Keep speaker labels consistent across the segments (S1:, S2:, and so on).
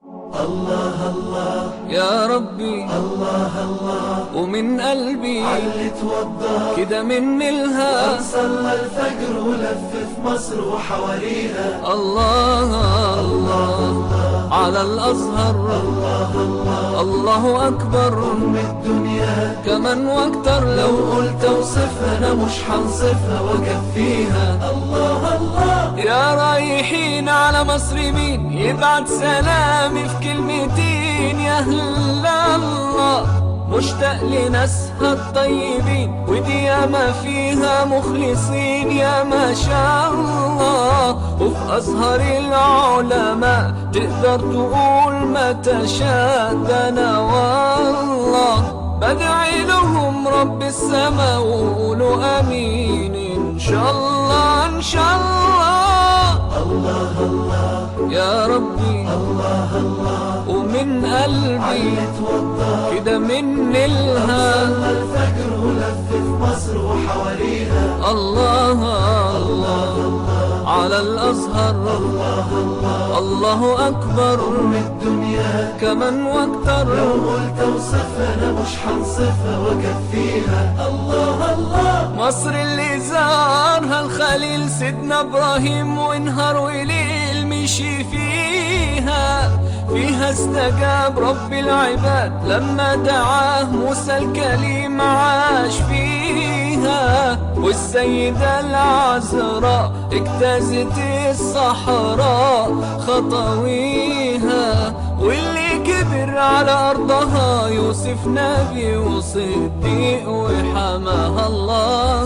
S1: الله الله
S2: يا ربي
S1: الله الله
S2: ومن قلبي
S1: علي توضى
S2: كده من الها
S1: صلى الفجر ولف في مصر وحواليها
S2: الله الله على الأزهر
S1: الله الله
S2: الله أكبر
S1: أم الدنيا
S2: كمان واكتر
S1: لو قلت اوصفها انا مش هنصفها واكفيها الله الله
S2: يا رايحين على مصر مين يبعت سلامي في كلمتين يا أهل الله مشتاق لناسها الطيبين ودي ياما فيها مخلصين يا ما شاء الله وفي أزهر العلماء تقدر تقول ما تشاء ده أنا والله بدعي لهم رب السما وقولوا امين ان شاء الله ان شاء الله
S1: الله الله
S2: يا ربي
S1: الله الله
S2: ومن قلبي
S1: علي توضى
S2: كده من الها
S1: صلى الفجر ولف في مصر وحواليها
S2: الله الله على الازهر
S1: الله الله
S2: الله اكبر
S1: أم الدنيا
S2: كمان واكتر
S1: لو قلت اوصفها انا مش هنصفها واكفيها الله الله
S2: مصر اللي زارها الخليل سيدنا ابراهيم ونهار وليل مشي فيها استجاب رب العباد لما دعاه موسى الكليم عاش فيها والسيدة العذراء اجتازت الصحراء خطويها واللي كبر على أرضها يوسف نبي وصديق وحماها الله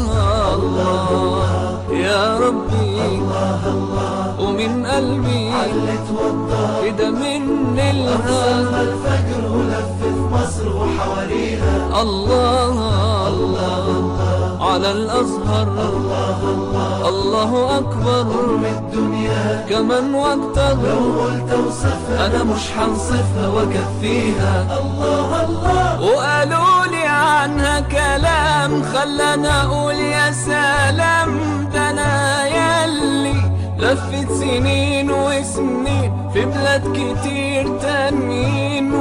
S2: الله يا ربي
S1: الله الله
S2: ومن قلبي
S1: علي توضى
S2: كده من الها
S1: صلى الفجر ولف في مصر وحواليها
S2: الله الله على الأزهر
S1: الله الله
S2: الله أكبر
S1: أم الدنيا
S2: كمان واكتر
S1: لو قلت اوصفها
S2: أنا مش هنصفها واكفيها
S1: الله الله
S2: وقالوا لي عنها كلام خلاني أقول يا سلام ده أنا ياللي لفت سنين وسنين في بلاد كتير تانيين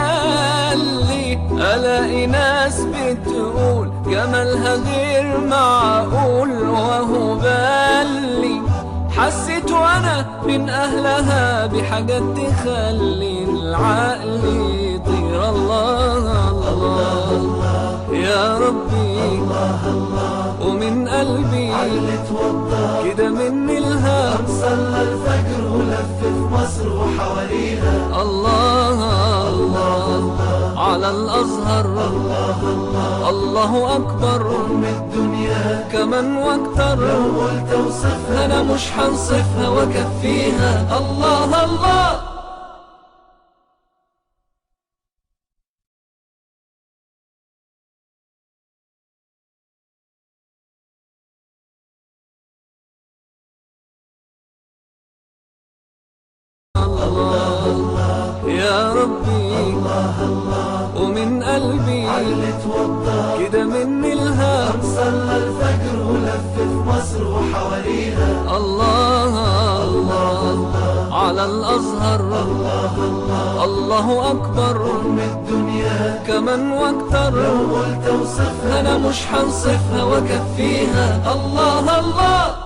S2: وتملي ألاقي ناس بتقول جمالها غير معقول وهو بالي حسيت وانا من اهلها بحاجات تخلي العقل يطير الله الله يا ربي
S1: الله الله
S2: ومن قلبي
S1: علي توضى
S2: كده من الها
S1: صلى الفجر ولف في مصر وحواليها
S2: الله الله على الازهر
S1: الله الله
S2: الله اكبر
S1: أم الدنيا
S2: كمان واكتر
S1: لو قلت اوصفها
S2: انا مش هنصفها واكفيها الله الله يا ربي
S1: الله الله
S2: ومن قلبي
S1: علي توضى
S2: كده من الها
S1: صلى الفجر ولف في مصر وحواليها
S2: الله الله على الأزهر
S1: الله الله
S2: الله أكبر
S1: أم الدنيا
S2: كمان واكتر
S1: لو قلت اوصفها
S2: أنا مش هنصفها واكفيها الله الله